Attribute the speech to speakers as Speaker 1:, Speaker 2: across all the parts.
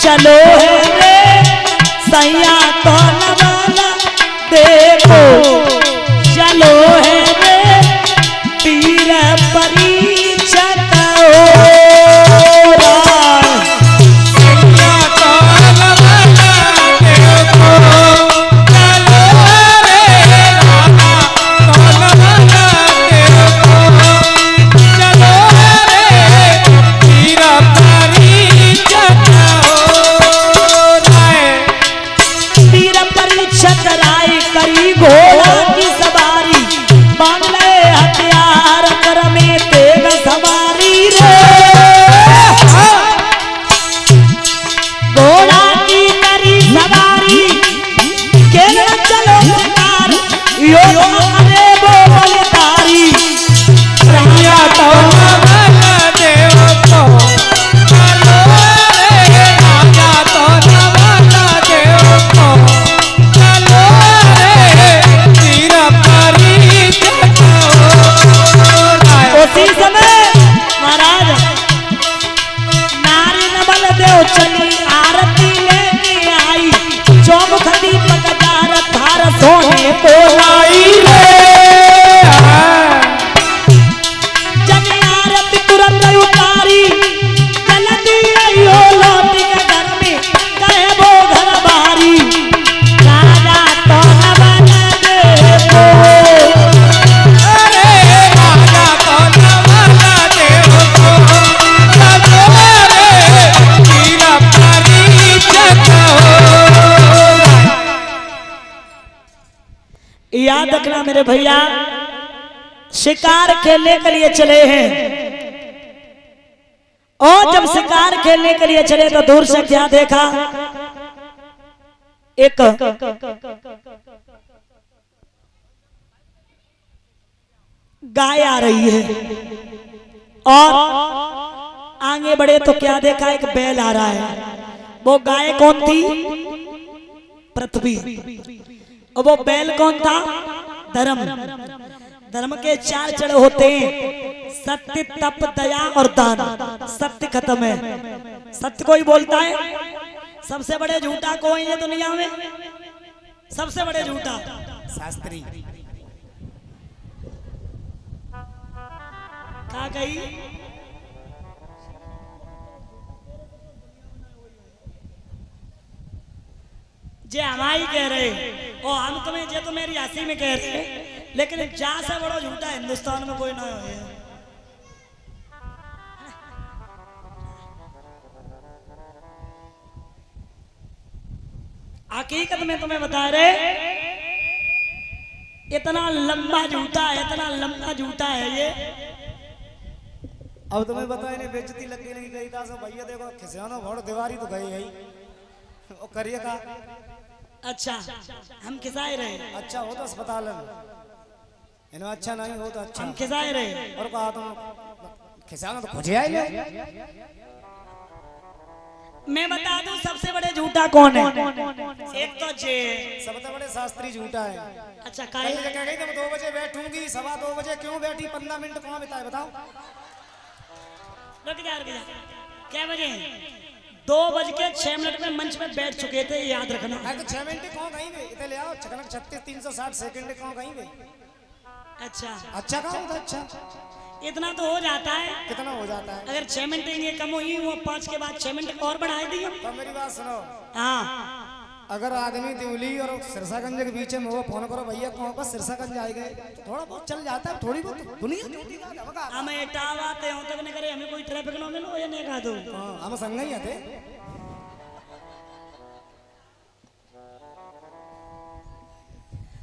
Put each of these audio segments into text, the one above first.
Speaker 1: चलो है रे सैया तो नवाला देखो चलो है रे पीर परीक्षक घोड़ा की सवारी बांगले हथियार कर में तेग सवारी रे घोड़ा की करी सवारी के चलो शिकार यो अरे वो बलिदारी रैया तो देव को चलो रे राजा तो नवाला देव को चलो उसी समय महाराज नारी नवल देव चली आरती लेके आई चौमुख दीपक दार धार सोने को लाई रे जन आरती तुरंत उतारी जल्दी आइयो लौट के घर में कहे वो घर बारी राजा तो नवल देव याद रखना मेरे भैया शिकार खेलने के लिए चले हैं और जब शिकार खेलने के लिए चले तो दूर से क्या देखा एक गाय आ रही है और आगे बढ़े तो क्या देखा एक बैल आ रहा है वो गाय कौन थी पृथ्वी और वो बैल कौन था धर्म धर्म के 4 चढ़ होते हैं सत्य तप दया और दान सत्य खत्म है सत्य कोई बोलता है सबसे बड़े झूठा कोई है दुनिया में सबसे बड़े झूठा शास्त्री क्या कही जे हमारी कह रहे और हम तुम्हें जे तो मेरी हंसी में कह रहे लेकिन जा से बड़ा झूठा हिंदुस्तान में कोई ना हो हकीकत में तुम्हें बता रहे इतना लंबा झूठा है इतना लंबा झूठा है ये
Speaker 2: अब तुम्हें बताए नहीं बेइज्जती लगने लगी गई था सब भैया देखो खिसियानो भोड़ दीवारी तो गई है और करिए का
Speaker 1: अच्छा हम खिसाए रहे
Speaker 2: अच्छा हो तो अस्पताल में इन्हें अच्छा नहीं हो तो अच्छा
Speaker 1: हम खिसाए रहे
Speaker 2: और कहा तुम खिसाना तो खोजे आए
Speaker 1: मैं बता दूं सबसे बड़े झूठा कौन है एक तो जे
Speaker 2: सबसे बड़े शास्त्री झूठा है
Speaker 1: अच्छा
Speaker 2: कह गई तुम 2 बजे बैठूंगी 2:15 बजे क्यों बैठी 15 मिनट कहाँ बिताए बताओ
Speaker 1: रुक जा क्या बजे 2:06 में मंच पे बैठ चुके थे याद रखना
Speaker 2: तो 6 मिनट कौन कहीं वे इधर ले आओ 36 सेकंड कौन कहीं वे
Speaker 1: अच्छा
Speaker 2: अच्छा कहाँ होता अच्छा
Speaker 1: इतना तो हो जाता है
Speaker 2: कितना हो जाता है
Speaker 1: अगर 6 मिनट ये कम हुई वो 5 के बाद 6 मिनट और बढ़ा दी
Speaker 2: तो मेरी बात सुनो
Speaker 1: हाँ
Speaker 2: अगर आदमी दिवली और सिरसागंज के बीच में वो फोन करो भैया कौन पर सिरसागंज आए गए थोड़ा बहुत चल जाता है थोड़ी बहुत दुनिया
Speaker 1: हम एटावाते हो तक नहीं करे हमें कोई ट्रैफिक ना मिलो ये नहीं कहा दो
Speaker 2: हम संग ही आते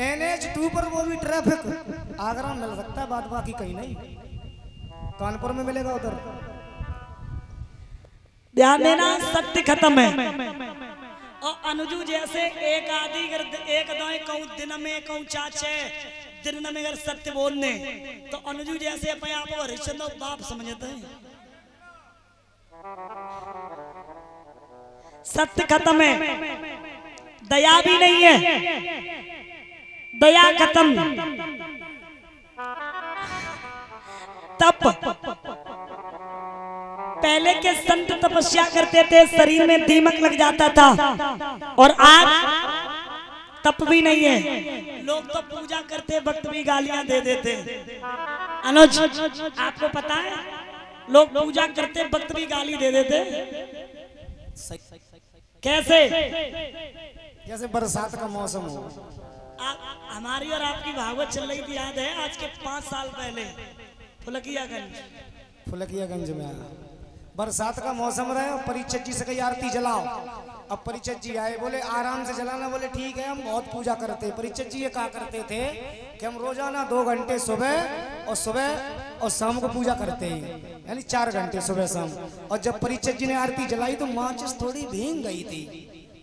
Speaker 2: NH2 पर वो भी ट्रैफिक आगरा में मिल सकता है बात बाकी कहीं नहीं कानपुर में मिलेगा उधर
Speaker 1: ध्यान देना सत्य खत्म है और अनुजू जैसे एक आदि एक दो कहूँ दिन में कहूँ चाचे दिन में अगर सत्य बोलने तो अनुजू जैसे अपने आप को हरिश्चंद्र बाप समझते हैं सत्य खत्म है दया भी नहीं है दया खत्म पहले के संत तपस्या करते थे, शरीर में दीमक लग जाता था, और आज तप भी नहीं है। लोग तो पूजा करते वक्त भी गालियां दे देते। अनुज, आपको पता है लोग पूजा करते वक्त भी गाली दे देते? कैसे?
Speaker 2: जैसे बरसात का मौसम हो।
Speaker 1: हमारी और आपकी भागवत चल रही थी, याद है? आज के 5 साल पहले
Speaker 2: फुलकियागंज में आया, बरसात का मौसम रहे, परिचत जी से कही आरती जलाओ। अब परिचत जी आए, बोले आराम से जलाना। बोले ठीक है, हम बहुत पूजा करते। परिचत जी ये कहा करते थे कि हम रोजाना 2 घंटे सुबह और शाम को पूजा करते हैं, यानी 4 घंटे सुबह शाम। और जब परिचत जी ने आरती जलाई तो माचिस थोड़ी भींग गई थी,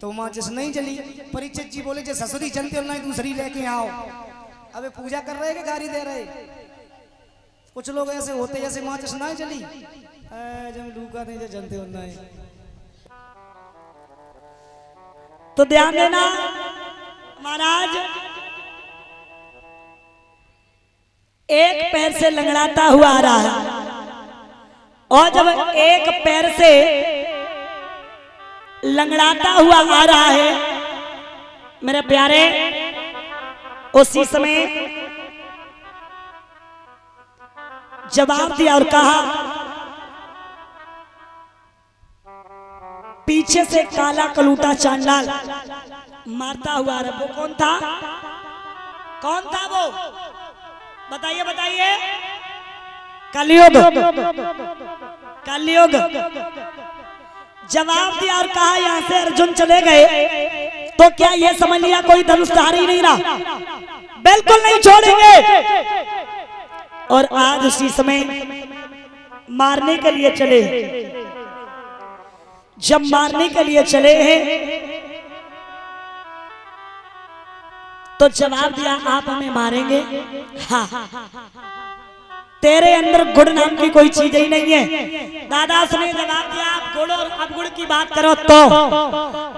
Speaker 2: तो माचिस नहीं जली। परिचत जी बोले, जो ससुरी चलते हो नहीं दूसरी लेके आओ। अबे पूजा कर रहे कि गाली दे रहे? कुछ लोग ऐसे होते जैसे माचिस ना जली, जब लूका नहीं जनते हो नहीं।
Speaker 1: तो ध्यान देना महाराज, एक पैर से लंगड़ाता हुआ आ रहा है, और जब एक पैर से लंगड़ाता हुआ आ रहा है मेरे प्यारे, उसी समय जवाब दिया और कहा, पीछे से काला कलूटा चांडाल मारता हुआ रहा। वो कौन था? कौन था वो? बताइए बताइए। कलयुग, कलयुग। जवाब दिया और कहा, यहां से अर्जुन चले गए तो क्या ये समझ लिया कोई धनुषधारी नहीं रहा? बिल्कुल नहीं छोड़ेंगे। और आज उसी समय मारने के लिए चले। जब मारने के लिए चले हैं तो जवाब दिया, आप हमें मारेंगे? हाँ, तेरे अंदर गुड़ नाम की कोई चीज ही नहीं है। दादा ने जवाब दिया, आप गुड़ और अवगुण की बात करो तो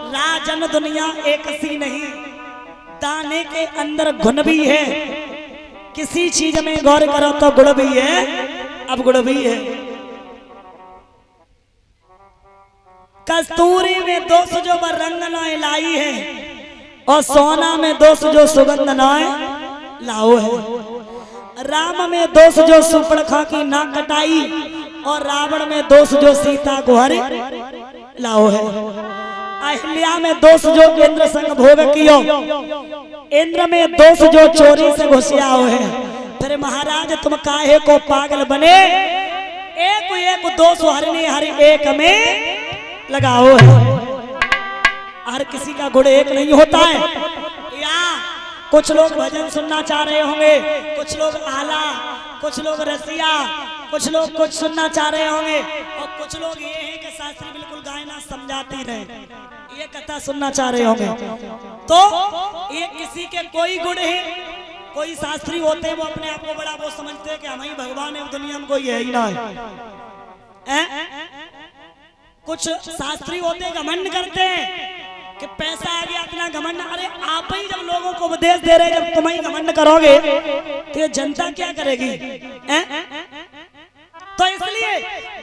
Speaker 1: राजन दुनिया एक सी नहीं, दाने के अंदर गुण भी है। किसी चीज में गौर करो तो गुड़ भी है, अवगुण भी है। कस्तूरी में दोष जो रंग न लाई है, और सोना में दोष जो सुगंध न लाओ है। राम में दोष जो सुपर्णखा की ना कटाई, और रावण में दोष जो सीता को हरे लाओ है। अहिल्या में दोष जो इंद्र संग भोग कियो, इंद्र में दोष जो चोरी से घुसियाओ है। फिर महाराज तुम काहे को पागल बने, एक एक दोष हरने हर एक में लगाओ है। हर किसी का गुण एक नहीं होता है। या कुछ लोग भजन सुनना चाह रहे होंगे, कुछ लोग आला, कुछ लोग रसिया, कुछ लोग कुछ सुनना चाह रहे होंगे, और कुछ लोग ये हैं कि शास्त्री बिल्कुल गायना समझाती रहे, ये कथा सुनना चाह रहे होंगे। तो ये किसी के कोई गुण है, कोई शास्त्री होते हैं वो अपने आप को बड़ा वो समझते हैं कि हम ही भगवान है, दुनिया में कोई है ही ना है। कुछ शास्त्री होते घमंड करते हैं कि पैसा आ गया इतना घमंड। अरे आप ही जब लोगों को उपदेश दे रहे, जब तुम ही घमंड करोगे तो ये जनता क्या करेगी? तो इसलिए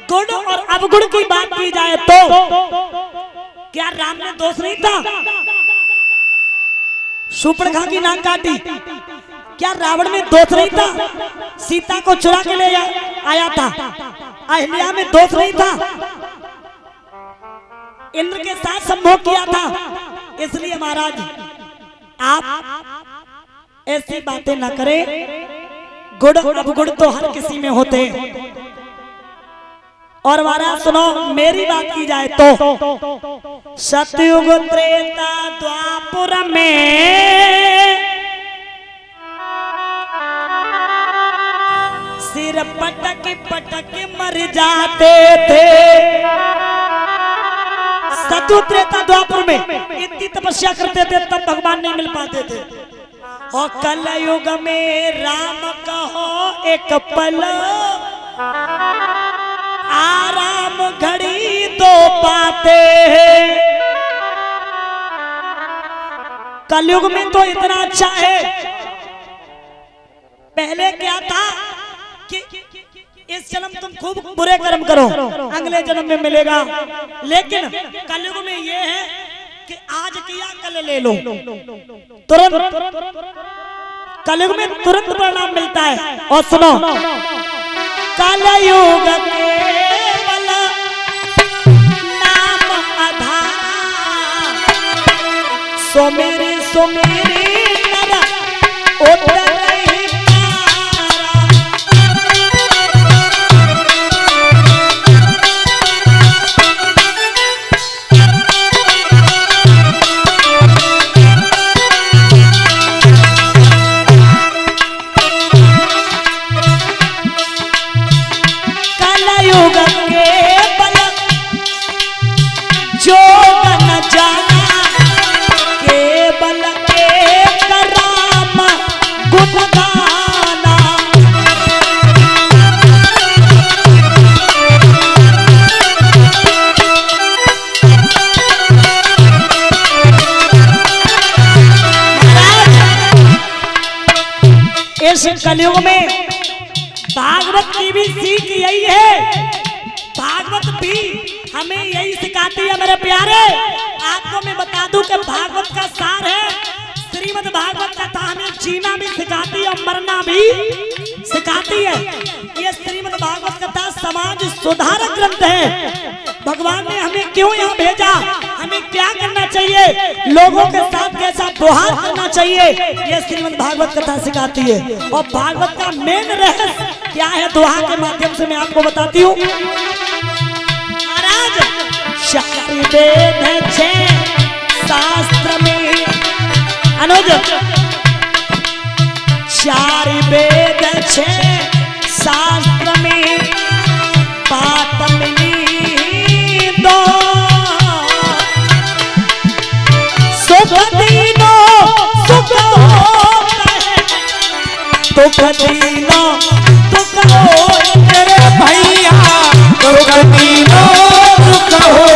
Speaker 1: गुण और अवगुण की बात की जाए तो क्या राम में दोष नहीं था? शूर्पणखा की नाक काटी, क्या रावण में दोष नहीं था? सीता को चुरा के ले आया था। अहिल्या में दोष नहीं था? इंद्र के साथ संभोग किया था। इसलिए महाराज आप ऐसी बातें न करें। गुण अवगुण तो हर किसी में होते हैं। और महाराज सुनो, मेरी बात की जाए तो सतयुग त्रेता द्वापर में सिर पटक पटक मर जाते थे। सतयुग त्रेता द्वापर में इतनी तपस्या करते थे तब भगवान नहीं मिल पाते थे। और कलयुग में राम कहो एक पल, आराम घड़ी दो पाते हैं। कलयुग में तो इतना अच्छा है। पहले क्या था कि इस जन्म तुम खूब बुरे कर्म करो, अगले जन्म में मिलेगा। लेकिन कलयुग में ये है कि आज किया कल ले लो, तुरंत कलयुग में तुरंत परिणाम मिलता है। और सुनो, कलयुग केवल नाम आधारा, सुमेरे सुमेरे नर उतर नहीं पारा। कलयुग केवल जोग न जाना, केवल एक राम गुण गाना। इस कलयुग में भागवत की भी सीख यही है, भागवत भी हमें यही सिखाती है मेरे प्यारे। आपको मैं बता दूं कि भागवत का सार है, श्रीमद् भागवत कथा हमें जीना भी सिखाती है और मरना भी सिखाती है। ये श्रीमद् भागवत कथा समाज सुधारक ग्रंथ है। भगवान ने हमें क्यों यहाँ भेजा, हमें क्या करना चाहिए, लोगों के साथ कैसा व्यवहार करना चाहिए, ये श्रीमद् भागवत कथा सिखाती है। और भागवत का मेन रहस्य क्या है, दोहा के माध्यम से मैं आपको बताती हूँ। महाराज, शास्त्र वेद छे शास्त्र में अनुज, चार वेद छे शास्त्र में बात मिली दो, सुख दीनो सुख होता है, दुख दीनो दुख हो मेरे भैया, दुख दीनो दुख हो।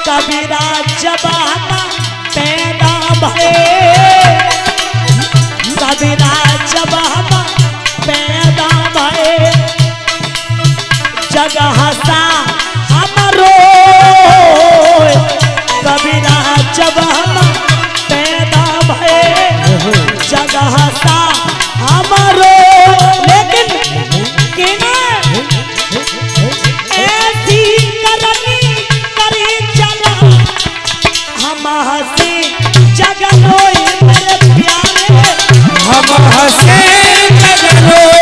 Speaker 1: कबीरा जब पैदा भये, कबीरा जब पैदा भये, जगह सा हमरो, कबीरा जब पैदा भये, जगह सा हमरो। लेकिन किने ऐसी करनी करी चला, हम हंसी जगन रोए मेरे प्यारे,
Speaker 2: हम हंसे जगन रोए।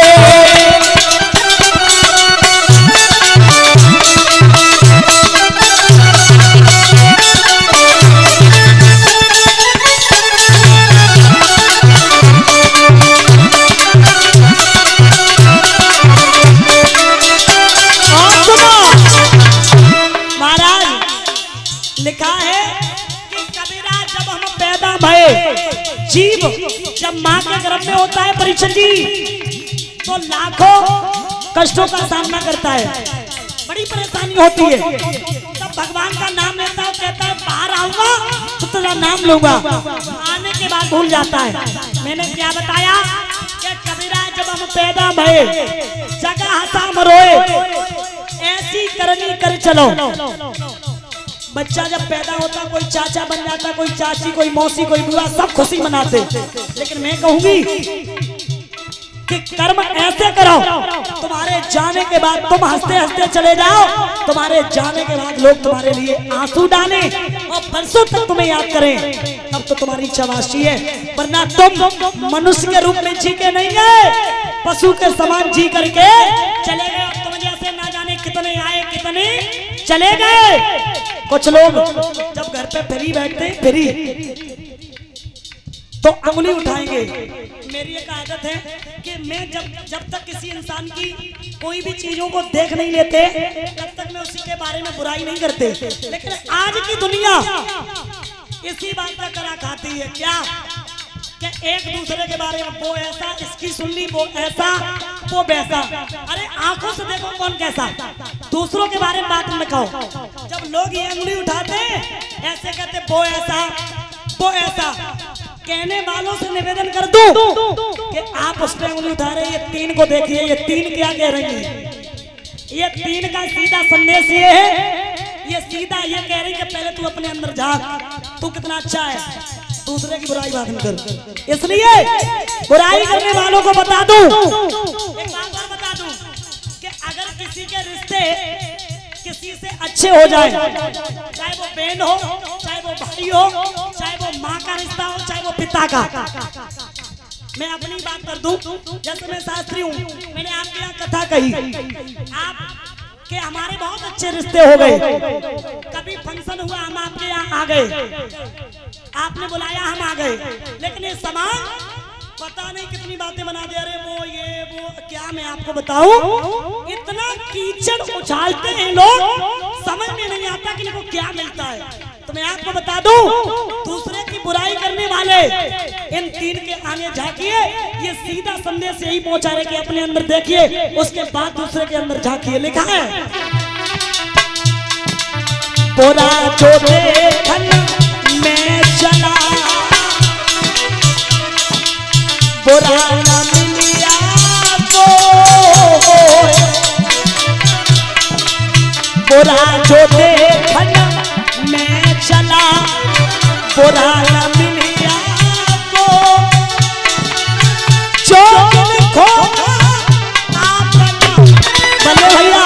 Speaker 1: लिखा है कि कबीरा जब हम पैदा भये, जीव जब मां के गर्भ में होता है परीक्षित जी, तो लाखों कष्टों का सामना करता है, बड़ी परेशानी होती है। तब भगवान का नाम लेता है, कहता है बाहर आऊंगा तो तेरा नाम लूंगा, आने के बाद भूल जाता है। मैंने क्या बताया कि कबीरा जब हम पैदा भये, जगह हंसा मरोए, ऐसी करनी कर चलो। बच्चा जब पैदा होता, कोई चाचा बन जाता, कोई चाची, कोई मौसी, कोई बुआ, सब खुशी मनाते। लेकिन मैं कहूंगी कि कर्म ऐसे करो, तुम्हारे जाने के बाद तुम हंसते हंसते चले जाओ, तुम्हारे जाने के बाद लोग तुम्हारे लिए आंसू डालें और बरसों तक तुम्हें याद करें, तब तो तुम्हारी शाबाशी है। वरना तुम मनुष्य के रूप में जी के नहीं गए, पशु के समान जी करके चले गए। तुम जैसे ना जाने कितने आए कितने चले गए। कुछ लोग जब घर पे फ्री बैठते, फ्री तो अंगुली उठाएंगे। मेरी एक आदत है कि मैं जब तक किसी इंसान की कोई भी चीजों को देख नहीं लेते तब तक मैं उसी के बारे में बुराई नहीं करते। लेकिन आज की दुनिया इसी बात का करा खाती है क्या कि एक दूसरे के बारे में वो ऐसा, इसकी सुन ली, वो ऐसा, वो वैसा। अरे आंखों से देखो कौन कैसा, दूसरों के बारे में बात में कहो। जब लोग ये अंगुली उठाते ऐसे कहते वो ऐसा, वो ऐसा, कहने वालों से निवेदन कर दूं कि आप उस पर उंगली उठा रहे हैं, ये तीन को देखिए, ये तीन क्या कह रही है। ये तीन का सीधा संदेश ये है, ये सीधा ये कह रही है कि पहले तू अपने अंदर झांक, तू कितना अच्छा है, दूसरे की बुराई बात नहीं कर। इसलिए बुराई करने वालों को बता दूं, एक बात और बता दूं कि अगर किसी के रिश्ते किसी से अच्छे हो जाए, चाहे वो बहन हो, चाहे वो भाई हो, चाहे वो माँ का रिश्ता हो, चाहे वो पिता का। मैं अपनी बात कर दूं, जैसे मैं शास्त्री हूँ, मैंने आपके यहाँ कथा कही, आप के हमारे बहुत अच्छे रिश्ते हो गए। कभी फंक्शन हुआ हम आपके यहाँ आ गए, आपने बुलाया हम आ गए, लेकिन ये समाज पता नहीं कितनी बातें बना दे रहे, वो ये वो क्या मैं आपको बताऊं, इतना कीचड़ उछालते हैं लोग, समझ में नहीं आता कि इनको क्या मिलता है। तो मैं आपको बता दूं, दूसरे की बुराई करने वाले इन तीन के आगे झांकिए, ये सीधा संदेश यही पहुंचा रहे कि अपने अंदर देखिए, उसके बाद दूसरे के अंदर झांकिए। लिखा है बुरा जो देखन में चला, बुरा न मिलिया को, बुरा जो देखन में चला, बुरा न मिलिया को, जो लिखो आपना बल्ले भैया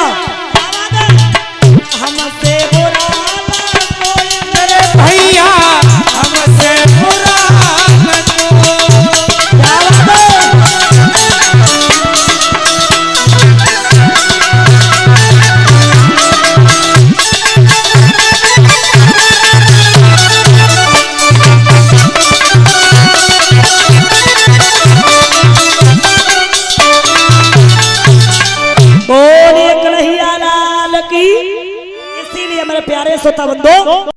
Speaker 1: हमसे बुरा न कोई, मेरे भैया हमसे बुरा न इसीलिए मेरे प्यारे श्रोता बंधु